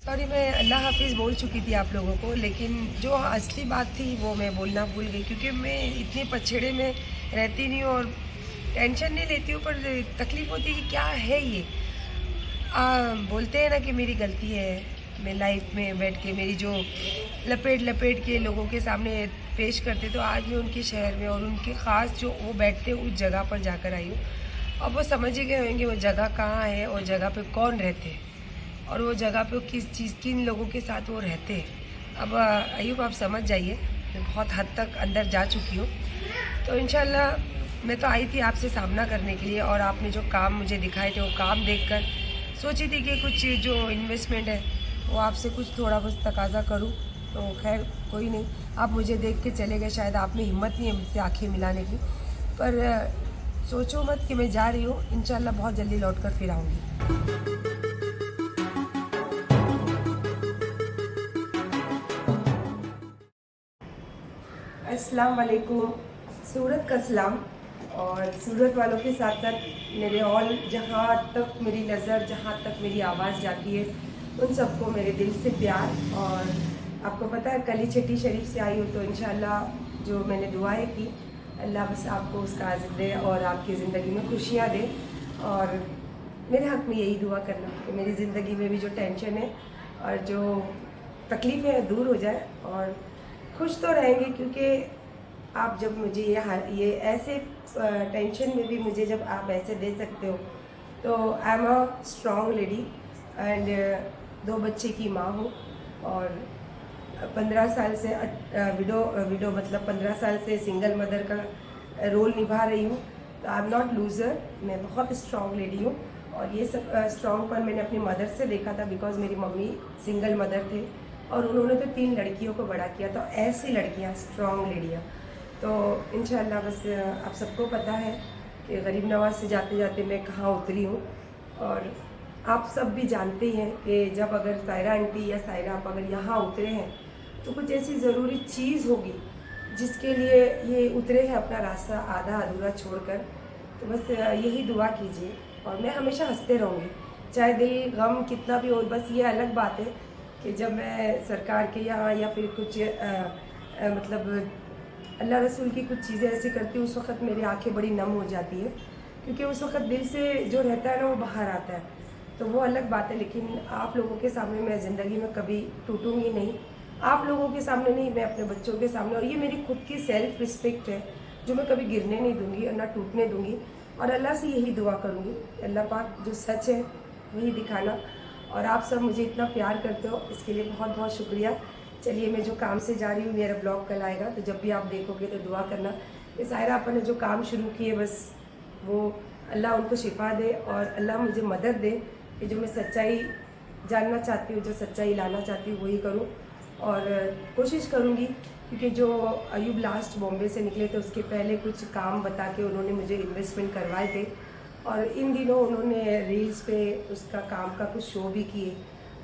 Sorry, मैं अल्लाह हाफिज़ बोल चुकी थी आप लोगों को, लेकिन जो असली बात थी वो मैं बोलना भूल गई क्योंकि मैं इतने पछड़े में रहती नहीं हूँ और टेंशन नहीं लेती हूँ, पर तकलीफ़ होती है कि क्या है ये। बोलते हैं ना कि मेरी गलती है, मैं लाइफ में बैठ के मेरी जो लपेट लपेट के लोगों के सामने पेश करते, तो आज मैं उनके शहर में और उनके ख़ास जो वो बैठते उस जगह पर जाकर आई हूँ। अब वो समझ ही गए होंगे वो जगह कहाँ है और जगह पे कौन रहते हैं और वो जगह पे किस चीज़ किन लोगों के साथ वो रहते हैं। अब अयूब, आप समझ जाइए, मैं बहुत हद तक अंदर जा चुकी हूँ। तो इंशाल्लाह मैं तो आई थी आपसे सामना करने के लिए, और आपने जो काम मुझे दिखाए थे वो काम देखकर सोची थी कि कुछ जो इन्वेस्टमेंट है वो आपसे कुछ थोड़ा बहुत तकाजा करूँ। तो खैर कोई नहीं, आप मुझे देख के चले गए, शायद आप में हिम्मत नहीं है मुझसे आँखें मिलाने की, पर सोचो मत कि मैं जा रही हूँ, इंशाल्लाह बहुत जल्दी लौट कर फिर आऊँगी। अस्सलाम वालेकुम, सूरत का सलाम। और सूरत वालों के साथ साथ मेरे ऑल, जहाँ तक मेरी नज़र, जहाँ तक मेरी आवाज़ जाती है, उन सबको मेरे दिल से प्यार। और आपको पता है कल ही छठी शरीफ से आई हूँ, तो इंशाल्लाह जो मैंने दुआएं की, अल्लाह बस आपको उसका अज़्र दे और आपकी ज़िंदगी में खुशियाँ दे। और मेरे हक़ में यही दुआ करना कि मेरी ज़िंदगी में भी जो टेंशन है और जो तकलीफ़ें हैं दूर हो जाए, और खुश तो रहेंगे क्योंकि आप जब मुझे ये ऐसे टेंशन में भी मुझे जब आप ऐसे दे सकते हो, तो I am a strong lady and 2 बच्चे की माँ हूँ और 15 साल से विडो मतलब 15 साल से सिंगल मदर का रोल निभा रही हूँ। तो आई एम नॉट लूज़र, मैं बहुत स्ट्रॉन्ग लेडी हूँ। और ये सब स्ट्रॉन्ग पर मैंने अपनी मदर से देखा था, बिकॉज मेरी मम्मी सिंगल मदर थे और उन्होंने तो 3 लड़कियों को बड़ा किया। तो ऐसी लड़कियाँ, स्ट्रॉन्ग लेडियाँ, तो इंशाल्लाह बस आप सबको पता है कि गरीब नवाज से जाते जाते मैं कहाँ उतरी हूँ। और आप सब भी जानते ही हैं कि जब अगर सायरा आंटी या सायरा आप अगर यहाँ उतरे हैं तो कुछ ऐसी ज़रूरी चीज़ होगी जिसके लिए ये उतरे हैं अपना रास्ता आधा अधूरा छोड़कर। तो बस यही दुआ कीजिए और मैं हमेशा हंसते रहूँगी, चाहे दिल गम कितना भी हो। बस ये अलग बात है कि जब मैं सरकार के यहाँ या फिर कुछ मतलब अल्लाह रसूल की कुछ चीज़ें ऐसी करती हूँ, उस वक़्त मेरी आंखें बड़ी नम हो जाती है, क्योंकि उस वक़्त दिल से जो रहता है ना वो बाहर आता है, तो वो अलग बात है। लेकिन आप लोगों के सामने मैं ज़िंदगी में कभी टूटूंगी नहीं, आप लोगों के सामने नहीं, मैं अपने बच्चों के सामने। और ये मेरी खुद की सेल्फ रिस्पेक्ट है जो मैं कभी गिरने नहीं दूँगी और ना टूटने दूँगी। और अल्लाह से यही दुआ करूँगी, अल्लाह पाक जो सच है वही दिखाना। और आप सब मुझे इतना प्यार करते हो, इसके लिए बहुत बहुत शुक्रिया। चलिए, मैं जो काम से जा रही हूँ, मेरा ब्लॉग कल आएगा, तो जब भी आप देखोगे तो दुआ करना कि सायरा अपन ने जो काम शुरू किए बस वो अल्लाह उनको शिफा दे और अल्लाह मुझे मदद दे कि जो मैं सच्चाई जानना चाहती हूँ, जो सच्चाई लाना चाहती हूँ वही करूँ। और कोशिश करूँगी, क्योंकि जो अयूब लास्ट बॉम्बे से निकले थे उसके पहले कुछ काम बता के उन्होंने मुझे इन्वेस्टमेंट करवाए थे, और इन दिनों उन्होंने रील्स पे उसका काम का कुछ शो भी किए,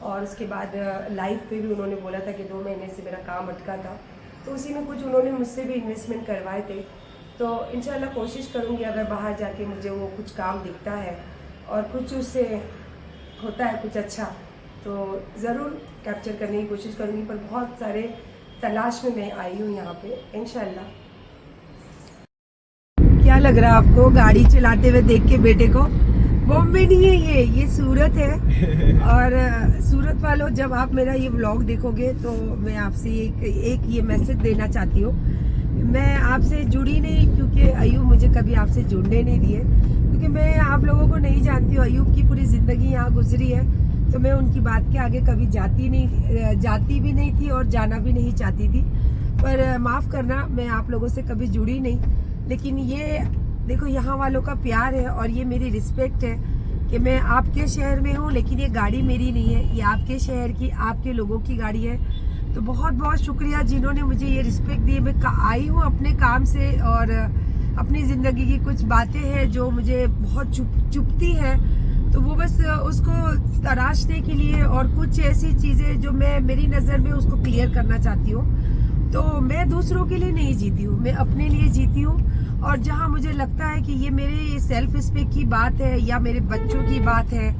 और उसके बाद लाइव पे भी उन्होंने बोला था कि 2 महीने से मेरा काम अटका था, तो उसी में कुछ उन्होंने मुझसे भी इन्वेस्टमेंट करवाए थे। तो इंशाल्लाह कोशिश करूँगी अगर बाहर जाके मुझे वो कुछ काम दिखता है और कुछ उससे होता है कुछ अच्छा, तो ज़रूर कैप्चर करने की कोशिश करूँगी। पर बहुत सारे तलाश में मैं आई हूँ यहाँ पे इंशाल्लाह। क्या लग रहा है आपको गाड़ी चलाते हुए देख के बेटे को? बॉम्बे नहीं है, ये सूरत है। और सूरत वालों, जब आप मेरा ये व्लॉग देखोगे तो मैं आपसे एक ये मैसेज देना चाहती हूँ। मैं आपसे जुड़ी नहीं क्योंकि अयूब मुझे कभी आपसे जुड़ने नहीं दिए, क्योंकि मैं आप लोगों को नहीं जानती हूँ। अयूब की पूरी ज़िंदगी यहाँ गुजरी है, तो मैं उनकी बात के आगे कभी जाती भी नहीं थी और जाना भी नहीं चाहती थी। पर माफ़ करना, मैं आप लोगों से कभी जुड़ी नहीं। लेकिन ये देखो, यहाँ वालों का प्यार है और ये मेरी रिस्पेक्ट है कि मैं आपके शहर में हूँ, लेकिन ये गाड़ी मेरी नहीं है, ये आपके शहर की, आपके लोगों की गाड़ी है। तो बहुत बहुत शुक्रिया जिन्होंने मुझे ये रिस्पेक्ट दी है। मैं आई हूँ अपने काम से, और अपनी ज़िंदगी की कुछ बातें हैं जो मुझे बहुत चुभती है, तो वो बस उसको तराशने के लिए, और कुछ ऐसी चीज़ें जो मैं मेरी नज़र में उसको क्लियर करना चाहती हूँ। तो मैं दूसरों के लिए नहीं जीती हूँ, मैं अपने लिए जीती हूँ। और जहाँ मुझे लगता है कि ये मेरे सेल्फ रिस्पेक्ट की बात है या मेरे बच्चों की बात है,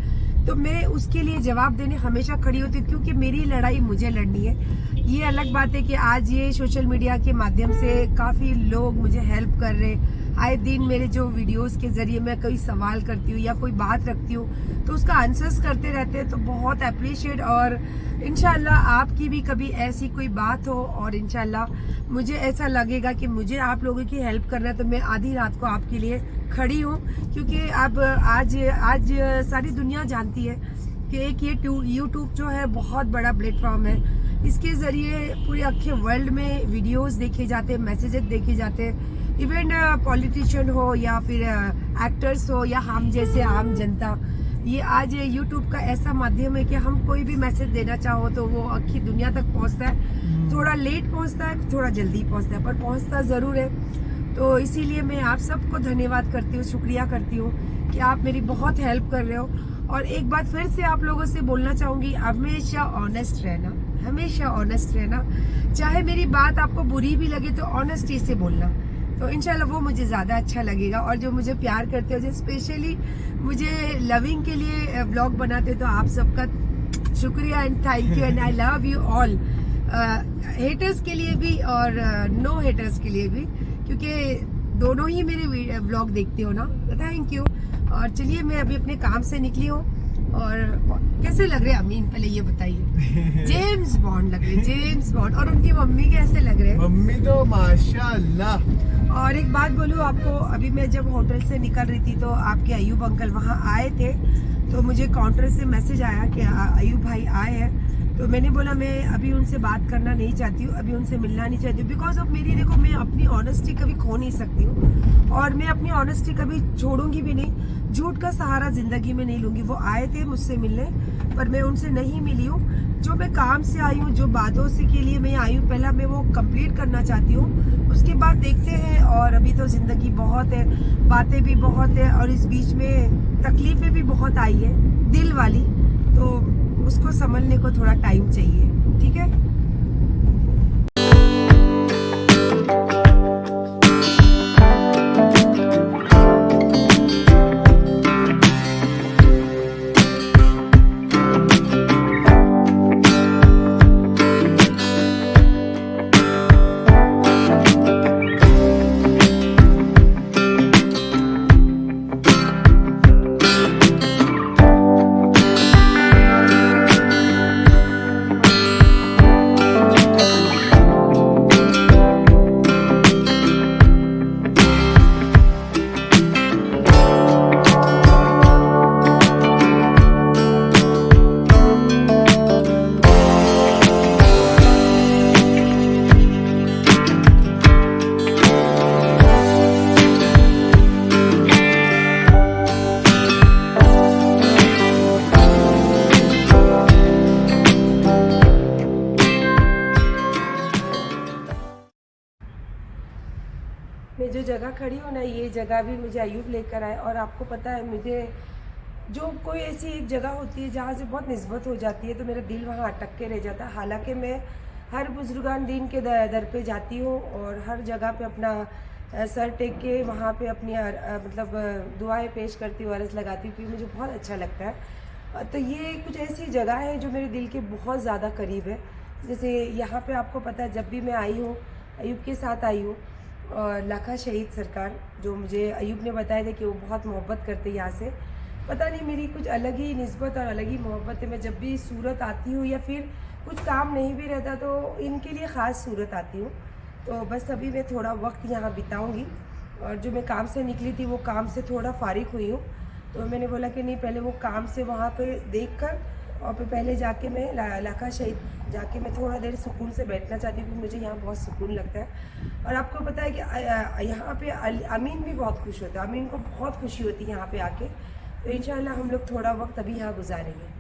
तो मैं उसके लिए जवाब देने हमेशा खड़ी होती हूँ, क्योंकि मेरी लड़ाई मुझे लड़नी है। ये अलग बात है कि आज ये सोशल मीडिया के माध्यम से काफ़ी लोग मुझे हेल्प कर रहे हैं। आए दिन मेरे जो वीडियोस के जरिए मैं कोई सवाल करती हूँ या कोई बात रखती हूँ तो उसका आंसर्स करते रहते हैं, तो बहुत अप्रिशिएट। और इंशाल्लाह आपकी भी कभी ऐसी कोई बात हो और इंशाल्लाह मुझे ऐसा लगेगा कि मुझे आप लोगों की हेल्प करना है, तो मैं आधी रात को आपके लिए खड़ी हूँ। क्योंकि अब आज सारी दुनिया जानती है कि एक ये यूट्यूब जो है बहुत बड़ा प्लेटफॉर्म है। इसके ज़रिए पूरे अखे वर्ल्ड में वीडियोस देखे जाते हैं, मैसेजेस देखे जाते हैं। इवन पॉलिटिशियन हो या फिर एक्टर्स हो या हम जैसे आम जनता, ये आज यूट्यूब का ऐसा माध्यम है कि हम कोई भी मैसेज देना चाहो तो वो अखी दुनिया तक पहुंचता है। थोड़ा लेट पहुंचता है, थोड़ा जल्दी पहुंचता है, पर पहुंचता ज़रूर है। तो इसीलिए मैं आप सबको धन्यवाद करती हूँ, शुक्रिया करती हूँ कि आप मेरी बहुत हेल्प कर रहे हो। और एक बात फिर से आप लोगों से बोलना चाहूँगी, हमेशा ऑनेस्ट रहना, हमेशा ऑनेस्ट रहना। चाहे मेरी बात आपको बुरी भी लगे तो ऑनेस्टी से बोलना, तो इंशाल्लाह वो मुझे ज़्यादा अच्छा लगेगा। और जो मुझे प्यार करते हो, जो स्पेशली मुझे लविंग के लिए ब्लॉग बनाते हो, तो आप सबका शुक्रिया and thank you and I love you all. Haters के लिए भी और नो हेटर्स के लिए भी, क्योंकि दोनों ही मेरे ब्लॉग देखते हो ना, थैंक यू। और चलिए मैं अभी अपने काम से निकली हूँ। और कैसे लग रहे हैं अमीन, पहले ये बताइए। जेम्स बॉन्ड लग रहे, जेम्स बॉन्ड। और उनकी मम्मी कैसे लग रहे हैं? मम्मी तो माशाल्लाह। और एक बात बोलूँ आपको, अभी मैं जब होटल से निकल रही थी तो आपके अयूब अंकल वहाँ आए थे, तो मुझे काउंटर से मैसेज आया कि अयूब भाई आए हैं। तो मैंने बोला मैं अभी उनसे बात करना नहीं चाहती हूँ, अभी उनसे मिलना नहीं चाहती हूँ, बिकॉज ऑफ मेरी, देखो मैं अपनी ऑनेस्टी कभी खो नहीं सकती हूँ और मैं अपनी ऑनेस्टी कभी छोड़ूंगी भी नहीं। झूठ का सहारा जिंदगी में नहीं लूंगी। वो आए थे मुझसे मिलने, पर मैं उनसे नहीं मिली हूँ। जो मैं काम से आई हूँ, जो बातों से के लिए मैं आई हूँ, पहला मैं वो कंप्लीट करना चाहती हूँ, उसके बाद देखते हैं। और अभी तो ज़िंदगी बहुत है, बातें भी बहुत है, और इस बीच में तकलीफ़ें भी बहुत आई है दिल वाली, तो उसको संभलने को थोड़ा टाइम चाहिए, ठीक है। मैं जो जगह खड़ी हूँ ना, ये जगह भी मुझे अयूब लेकर आए। और आपको पता है, मुझे जो कोई ऐसी एक जगह होती है जहाँ से बहुत निस्बत हो जाती है, तो मेरा दिल वहाँ अटक के रह जाता है। हालांकि मैं हर बुजुर्गान दीन के दर पे जाती हूँ और हर जगह पे अपना सर टेक के वहाँ पे अपनी मतलब दुआएं पेश करती हूँ, अर्ज़ लगाती हूँ, क्योंकि मुझे बहुत अच्छा लगता है। तो ये कुछ ऐसी जगह है जो मेरे दिल के बहुत ज़्यादा करीब है। जैसे यहाँ पे आपको पता है, जब भी मैं आई हूँ अयूब के साथ आई हूँ, और लाखा शहीद सरकार, जो मुझे अयूब ने बताया था कि वो बहुत मोहब्बत करते यहाँ से। पता नहीं, मेरी कुछ अलग ही निस्बत और अलग ही मोहब्बत है। मैं जब भी सूरत आती हूँ या फिर कुछ काम नहीं भी रहता तो इनके लिए ख़ास सूरत आती हूँ। तो बस अभी मैं थोड़ा वक्त यहाँ बिताऊँगी। और जो मैं काम से निकली थी, वो काम से थोड़ा फारिग हुई हूँ, तो मैंने बोला कि नहीं, पहले वो काम से वहाँ पर देख कर और फिर पहले जाके मैं लाखा शहीद जाके मैं थोड़ा देर सुकून से बैठना चाहती हूँ, क्योंकि मुझे यहाँ बहुत सुकून लगता है। और आपको पता है कि यहाँ पे अमीन भी बहुत खुश होता है, अमीन को बहुत खुशी होती है यहाँ पे आके। तो इंशाल्लाह हम लोग थोड़ा वक्त अभी यहाँ गुजारेंगे।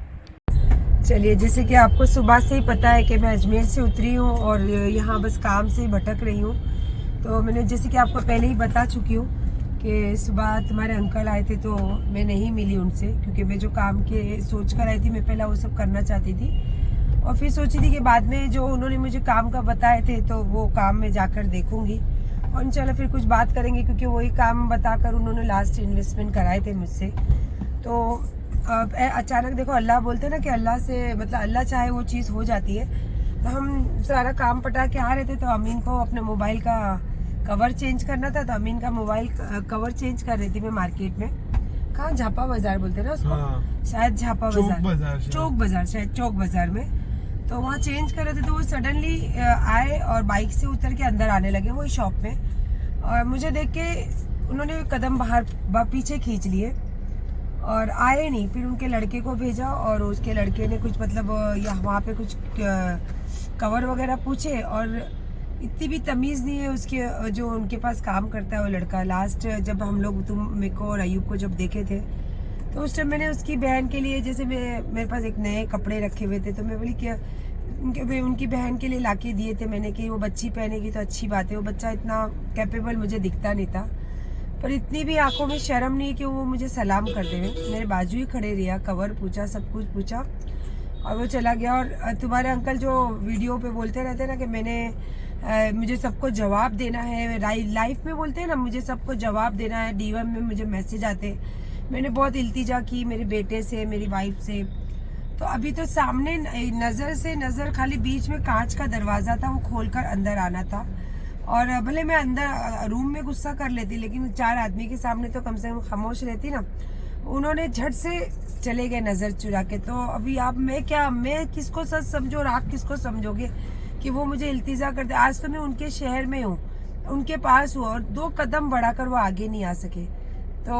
चलिए, जैसे कि आपको सुबह से ही पता है कि मैं अजमेर से उतरी हूँ और यहाँ बस काम से ही भटक रही हूँ। तो मैंने जैसे कि आपको पहले ही बता चुकी हूँ कि सुबह तुम्हारे अंकल आए थे, तो मैं नहीं मिली उनसे, क्योंकि मैं जो काम के सोच कर आई थी, मैं पहला वो सब करना चाहती थी। और फिर सोची थी कि बाद में जो उन्होंने मुझे काम का बताए थे, तो वो काम में जाकर देखूंगी और इंशाल्लाह फिर कुछ बात करेंगे, क्योंकि वही काम बताकर उन्होंने लास्ट इन्वेस्टमेंट कराए थे मुझसे। तो अचानक देखो अल्लाह बोलते हैं ना कि अल्लाह से मतलब अल्लाह चाहे वो चीज़ हो जाती है। तो हम सारा काम पटा के आ रहे थे, तो अमीन को अपने मोबाइल का कवर चेंज करना था। तो अमीन का मोबाइल कवर चेंज कर रही थी मैं मार्केट में। कहाँ, झापा बाजार बोलते हैं ना उसको। हाँ। शायद झापा चौक बाजार, बाजार, चौक बाजार, शायद चौक बाजार में। तो वहाँ चेंज कर रहे थे, तो वो सडनली आए और बाइक से उतर के अंदर आने लगे वही शॉप में। और मुझे देख के उन्होंने कदम बाहर पीछे खींच लिए और आए नहीं। फिर उनके लड़के को भेजा और उसके लड़के ने कुछ मतलब वहाँ पे कुछ कवर वगैरह पूछे। और इतनी भी तमीज़ नहीं है उसके, जो उनके पास काम करता है वो लड़का। लास्ट जब हम लोग तुम मेरे को और अयूब को जब देखे थे, तो उस टाइम मैंने उसकी बहन के लिए, जैसे मेरे पास एक नए कपड़े रखे हुए थे, तो मैं बोली कि उनकी बहन के लिए लाके दिए थे मैंने कि वो बच्ची पहनेगी तो अच्छी बात है। वो बच्चा इतना कैपेबल मुझे दिखता नहीं था, पर इतनी भी आंखों में शर्म नहीं कि वो मुझे सलाम करते हुए मेरे बाजू ही खड़े रहा, कवर पूछा, सब कुछ पूछा और वो चला गया। और तुम्हारे अंकल जो वीडियो पे बोलते रहते हैं ना कि मुझे सबको जवाब देना है, लाइफ में बोलते हैं ना मुझे सबको जवाब देना है। डीएम में मुझे मैसेज आते, मैंने बहुत इल्तिजा की मेरे बेटे से, मेरी वाइफ से। तो अभी तो सामने नज़र से नज़र, खाली बीच में कांच का दरवाज़ा था, वो खोलकर अंदर आना था। और भले मैं अंदर रूम में गुस्सा कर लेती, लेकिन 4 आदमी के सामने तो कम से कम खामोश रहती ना। उन्होंने झट से चले गए नज़र चुरा के। तो अभी मैं किसको सच समझो और आप किसको समझोगे कि वो मुझे इल्तिजा करते। आज तो मैं उनके शहर में हूँ, उनके पास हूँ, और 2 कदम बढ़ाकर वो आगे नहीं आ सके। तो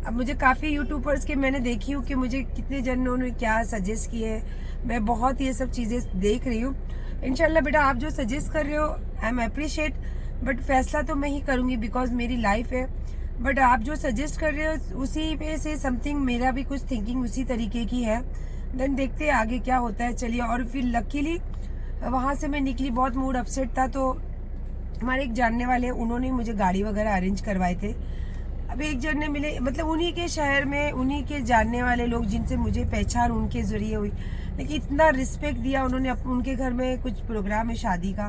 अब मुझे काफ़ी यूट्यूबर्स के मैंने देखी हूँ कि मुझे कितने जनों ने क्या सजेस्ट किए। मैं बहुत ये सब चीज़ें देख रही हूँ। इंशाल्लाह बेटा आप जो सजेस्ट कर रहे हो आई एम अप्रिशिएट, बट फैसला तो मैं ही करूँगी बिकॉज मेरी लाइफ है। बट आप जो सजेस्ट कर रहे हो उसी पे से समथिंग मेरा भी कुछ थिंकिंग उसी तरीके की है। देन देखते हैं आगे क्या होता है। चलिए, और फिर लकीली वहाँ से मैं निकली, बहुत मूड अपसेट था। तो हमारे एक जानने वाले उन्होंने मुझे गाड़ी वगैरह अरेंज करवाए थे। अभी एक जन ने मिले, मतलब उन्हीं के शहर में उन्हीं के जानने वाले लोग जिनसे मुझे पहचान उनके जरिए हुई। लेकिन इतना रिस्पेक्ट दिया उन्होंने। उनके घर में कुछ प्रोग्राम है शादी का,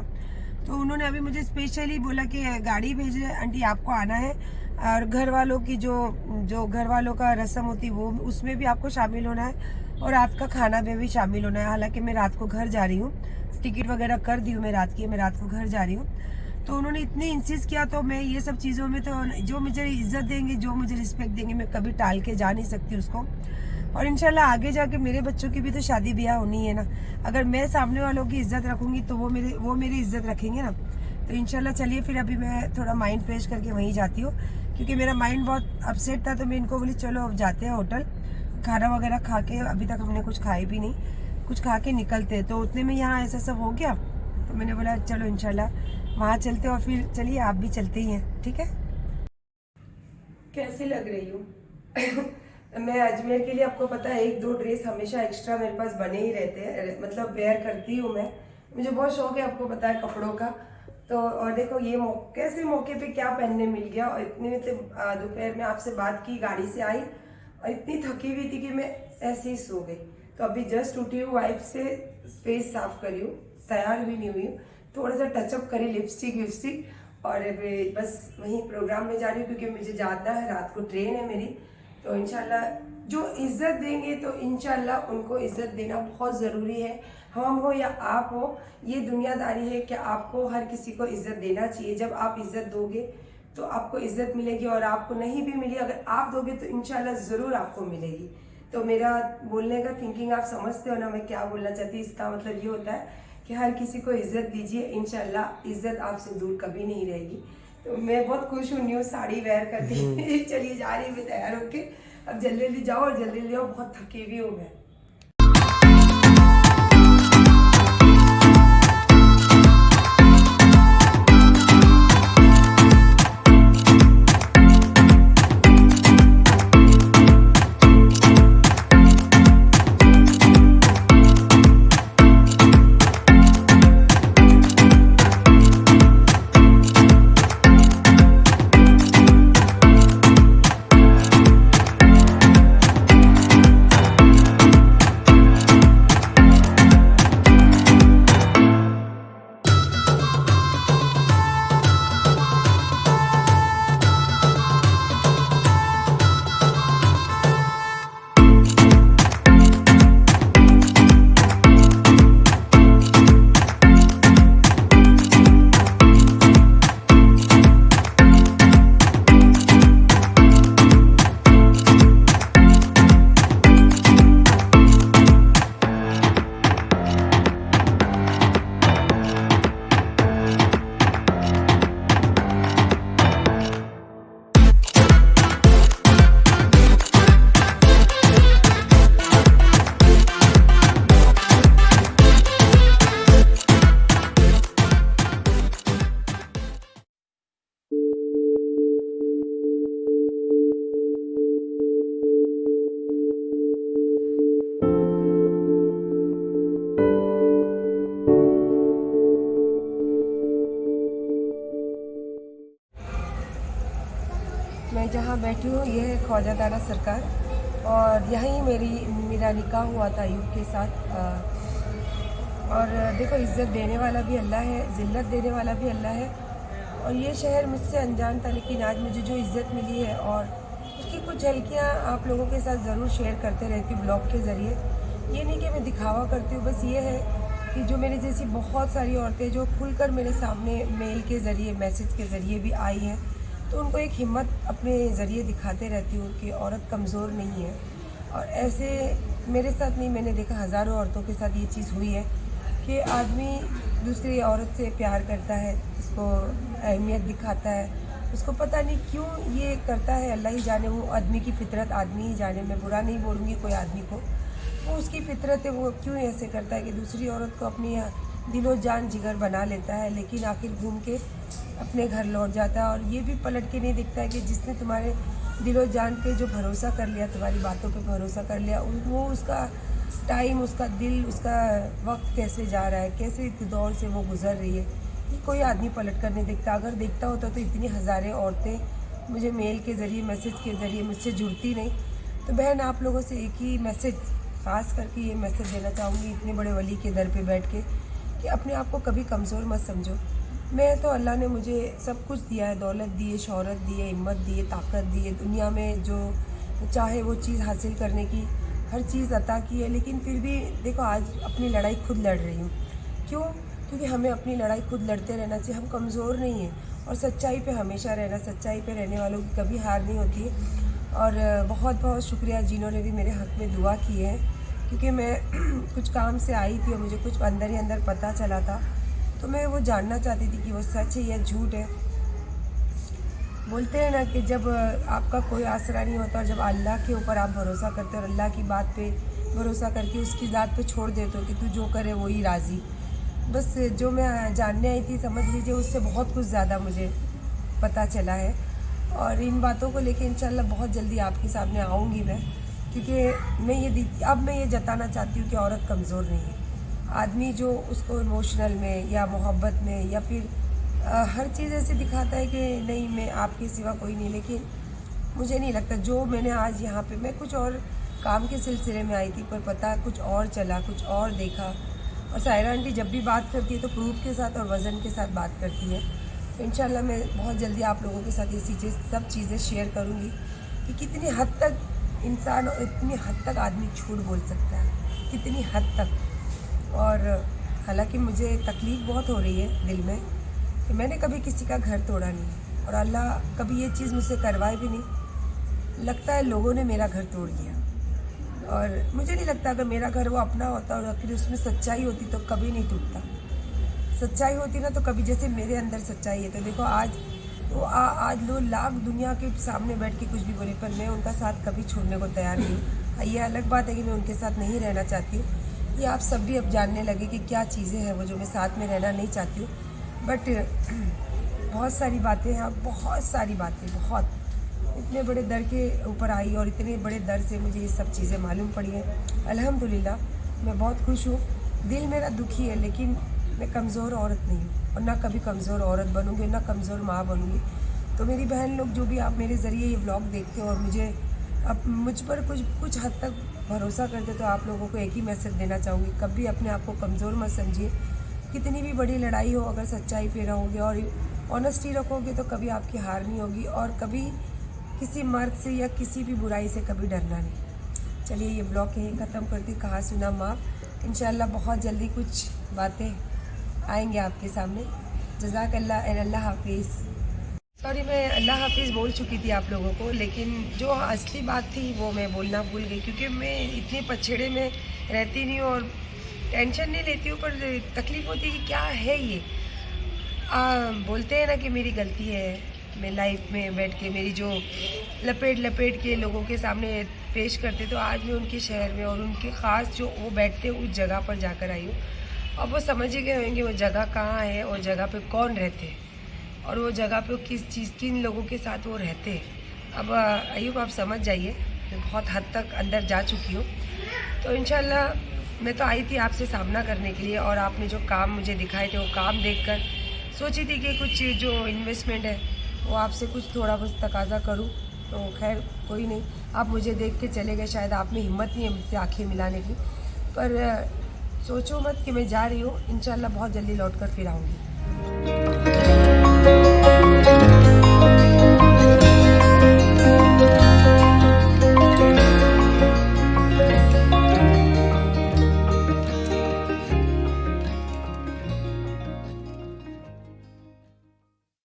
तो उन्होंने अभी मुझे स्पेशली बोला कि गाड़ी भेजे आंटी, आपको आना है और घर वालों की जो घर वालों का रस्म होती वो उसमें भी आपको शामिल होना है और रात का खाना में भी शामिल होना है। हालांकि मैं रात को घर जा रही हूँ, टिकट वगैरह कर दी हूँ मैं रात की, मैं रात को घर जा रही हूँ। तो उन्होंने इतनी इंसिस्ट किया, तो मैं ये सब चीज़ों में तो जो मुझे इज्जत देंगे, जो मुझे रिस्पेक्ट देंगे, मैं कभी टाल के जा नहीं सकती उसको। और इंशाल्लाह आगे जाके मेरे बच्चों की भी तो शादी ब्याह होनी है ना। अगर मैं सामने वालों की इज्जत रखूंगी तो वो मेरी इज्जत रखेंगे ना। तो इंशाल्लाह चलिए, फिर अभी मैं थोड़ा माइंड फ्रेश करके वहीं जाती हूँ, क्योंकि मेरा माइंड बहुत अपसेट था। तो मैं इनको बोली चलो अब जाते हैं होटल, खाना वगैरह खा के, अभी तक हमने कुछ खाए भी नहीं, कुछ खा के निकलते हैं। तो उतने में यहाँ ऐसा सब हो गया, तो मैंने बोला चलो इंशाल्लाह वहाँ चलते हैं। और फिर चलिए आप भी चलते ही हैं, ठीक है। कैसी लग रही हूँ मैं अजमेर के लिए, आपको पता है 1-2 ड्रेस हमेशा एक्स्ट्रा मेरे पास बने ही रहते हैं, मतलब वेयर करती हूँ मैं। मुझे बहुत शौक है, आपको पता है, कपड़ों का। तो और देखो ये कैसे मौके पे क्या पहनने मिल गया। और इतने में दोपहर में आपसे बात की, गाड़ी से आई और इतनी थकी हुई थी कि मैं ऐसे ही सो गई। तो अभी जस्ट उठी हूँ, वाइफ से फेस साफ करी हूँ, तैयार भी नहीं हुई हूँ, थोड़ा सा टचअप करी, लिपस्टिक और बस वहीं प्रोग्राम में जा रही हूँ, क्योंकि मुझे जाना है, रात को ट्रेन है मेरी। तो इंशाल्लाह जो इज्जत देंगे तो इंशाल्लाह उनको इज्जत देना बहुत ज़रूरी है। हम हो या आप हो, ये दुनियादारी है कि आपको हर किसी को इज्जत देना चाहिए। जब आप इज्जत दोगे तो आपको इज्जत मिलेगी, और आपको नहीं भी मिली, अगर आप दोगे तो इंशाल्लाह ज़रूर आपको मिलेगी। तो मेरा बोलने का थिंकिंग आप समझते हो ना, मैं क्या बोलना चाहती हूँ। इसका मतलब ये होता है कि हर किसी को इज्जत दीजिए, इंशाल्लाह इज्जत आपसे दूर कभी नहीं रहेगी। तो मैं बहुत खुश हूँ न्यू साड़ी वेयर करके चलिए जा रही हूँ मैं तैयार होके। अब जल्दी जल्दी जाओ और जल्दी जल्दी आओ, बहुत थकी हुई हूँ मैं। मैं बैठी हूँ, ये है ख्वाजादाना सरकार और यहीं मेरा निकाह हुआ था अयूब के साथ। और देखो, इज़्ज़त देने वाला भी अल्लाह है, ज़िल्लत देने वाला भी अल्लाह है। और ये शहर मुझसे अनजान था, लेकिन आज मुझे जो इज़्ज़त मिली है और उसकी कुछ झलकियाँ आप लोगों के साथ ज़रूर शेयर करते रहती हूँ ब्लॉग के ज़रिए। ये नहीं कि मैं दिखावा करती हूँ, बस ये है कि जो मेरे जैसी बहुत सारी औरतें जो खुलकर मेरे सामने मेल के ज़रिए, मैसेज के ज़रिए भी आई हैं, तो उनको एक हिम्मत अपने ज़रिए दिखाते रहती हूँ कि औरत कमज़ोर नहीं है। और ऐसे मेरे साथ नहीं, मैंने देखा हज़ारों औरतों के साथ ये चीज़ हुई है कि आदमी दूसरी औरत से प्यार करता है, उसको अहमियत दिखाता है, उसको पता नहीं क्यों ये करता है, अल्लाह ही जाने, वो आदमी की फितरत आदमी ही जाने। मैं बुरा नहीं बोलूँगी कोई आदमी को, वो उसकी फितरत है, वो क्यों ऐसे करता है कि दूसरी औरत को अपनी दिलो जान जिगर बना लेता है, लेकिन आखिर घूम के अपने घर लौट जाता है। और ये भी पलट के नहीं दिखता है कि जिसने तुम्हारे दिलो जान पे जो भरोसा कर लिया, तुम्हारी बातों पे भरोसा कर लिया, वो उसका टाइम, उसका दिल, उसका वक्त कैसे जा रहा है, कैसे दौर से वो गुजर रही है, ये कोई आदमी पलट कर नहीं देखता। अगर देखता होता तो इतनी हज़ारें औरतें मुझे मेल के ज़रिए, मैसेज के ज़रिए मुझसे जुड़ती नहीं। तो बहन, आप लोगों से एक ही मैसेज, ख़ास करके ये मैसेज देना चाहूँगी इतने बड़े वली के दर पे बैठ के, कि अपने आप को कभी कमज़ोर मत समझो। मैं तो, अल्लाह ने मुझे सब कुछ दिया है, दौलत दी है, शोहरत दी है, हिम्मत दी है, ताकत दी है, दुनिया में जो चाहे वो चीज़ हासिल करने की हर चीज़ अता की है। लेकिन फिर भी देखो, आज अपनी लड़ाई खुद लड़ रही हूँ। क्यों? क्योंकि हमें अपनी लड़ाई खुद लड़ते रहना चाहिए। हम कमज़ोर नहीं हैं और सच्चाई पे हमेशा रहना, सच्चाई पे रहने वालों की कभी हार नहीं होती है। और बहुत बहुत शुक्रिया जिन्होंने भी मेरे हक़ में दुआ की है, क्योंकि मैं कुछ काम से आई थी और मुझे कुछ अंदर ही अंदर पता चला था, तो मैं वो जानना चाहती थी कि वो सच है या झूठ है। बोलते हैं ना कि जब आपका कोई आसरा नहीं होता और जब अल्लाह के ऊपर आप भरोसा करते हो और अल्लाह की बात पे भरोसा करके उसकी ज़ात पे छोड़ देते हो कि तू जो करे वही राज़ी। बस जो मैं जानने आई थी, समझ लीजिए उससे बहुत कुछ ज़्यादा मुझे पता चला है। और इन बातों को लेके इंशाल्लाह बहुत जल्दी आपके सामने आऊँगी मैं, क्योंकि मैं ये जताना चाहती हूँ कि औरत कमज़ोर नहीं है। आदमी जो उसको इमोशनल में या मोहब्बत में या फिर हर चीज़ ऐसे दिखाता है कि नहीं, मैं आपके सिवा कोई नहीं, लेकिन मुझे नहीं लगता। जो मैंने आज यहाँ पे, मैं कुछ और काम के सिलसिले में आई थी, पर पता कुछ और चला, कुछ और देखा। और सायरा आंटी जब भी बात करती है तो प्रूफ के साथ और वज़न के साथ बात करती है। तो इंशाल्लाह मैं बहुत जल्दी आप लोगों के साथ ये सब चीज़ें शेयर करूँगी कि कितनी हद तक इंसान और इतनी हद तक आदमी झूठ बोल सकता है, कितनी हद तक। और हालांकि मुझे तकलीफ़ बहुत हो रही है दिल में कि मैंने कभी किसी का घर तोड़ा नहीं और अल्लाह कभी ये चीज़ मुझसे करवाए भी नहीं। लगता है लोगों ने मेरा घर तोड़ दिया, और मुझे नहीं लगता अगर मेरा घर वो अपना होता और फिर उसमें सच्चाई होती तो कभी नहीं टूटता। सच्चाई होती ना तो कभी, जैसे मेरे अंदर सच्चाई है, तो देखो आज लोग लाख दुनिया के सामने बैठ के कुछ भी बोले, पर मैं उनका साथ कभी छोड़ने को तैयार नहीं हूँ। ये अलग बात है कि मैं उनके साथ नहीं रहना चाहती हूँ, ये आप सब भी अब जानने लगे कि क्या चीज़ें हैं वो जो मैं साथ में रहना नहीं चाहती हूँ। बट बहुत सारी बातें हैं, बहुत सारी बातें, बहुत इतने बड़े दर के ऊपर आई और इतने बड़े दर से मुझे ये सब चीज़ें मालूम पड़ी हैं। अल्हम्दुलिल्लाह मैं बहुत खुश हूँ। दिल मेरा दुखी है, लेकिन मैं कमज़ोर औरत नहीं हूँ और ना कभी कमज़ोर औरत बनूँगी, ना कमज़ोर माँ बनूँगी। तो मेरी बहन लोग जो भी आप मेरे ज़रिए ये व्लॉग देखते हो और मुझ पर कुछ हद तक भरोसा करते, तो आप लोगों को एक ही मैसेज देना चाहूँगी, कभी अपने आप को कमज़ोर मत समझिए। कितनी भी बड़ी लड़ाई हो, अगर सच्चाई पे रहोगे और ऑनेस्टी रखोगे तो कभी आपकी हार नहीं होगी, और कभी किसी मर्द से या किसी भी बुराई से कभी डरना नहीं। चलिए ये ब्लॉग यहीं ख़त्म करती, कहा सुना माफ़। इंशाल्लाह बहुत जल्दी कुछ बातें आएंगे आपके सामने। जज़ाकल्लाह एंड अल्लाह हाफिज़। सॉरी, मैं अल्लाह हाफिज़ बोल चुकी थी आप लोगों को, लेकिन जो असली बात थी वो मैं बोलना भूल गई, क्योंकि मैं इतने पछड़े में रहती नहीं हूँ और टेंशन नहीं लेती हूँ, पर तकलीफ़ होती है कि क्या है ये। बोलते हैं ना कि मेरी गलती है, मैं लाइफ में बैठ के मेरी जो लपेट के लोगों के सामने पेश करते, तो आज मैं उनके शहर में और उनके ख़ास जो वो बैठते उस जगह पर जाकर आई हूँ। अब वो समझ ही गए होंगे वो जगह कहाँ है और जगह पे कौन रहते हैं और वो जगह पे किन लोगों के साथ वो रहते हैं। अब अयूब आप समझ जाइए, मैं बहुत हद तक अंदर जा चुकी हूँ। तो इंशाल्लाह मैं तो आई थी आपसे सामना करने के लिए, और आपने जो काम मुझे दिखाए थे वो काम देखकर सोची थी कि कुछ जो इन्वेस्टमेंट है वो आपसे कुछ थोड़ा बहुत तकाजा करूं, तो खैर कोई नहीं, आप मुझे देख के चले गए, शायद आप में हिम्मत नहीं है मुझसे आंखें मिलाने की, पर सोचो मत कि मैं जा रही हूँ, इंशाल्लाह बहुत जल्दी लौट कर फिर आऊँगी।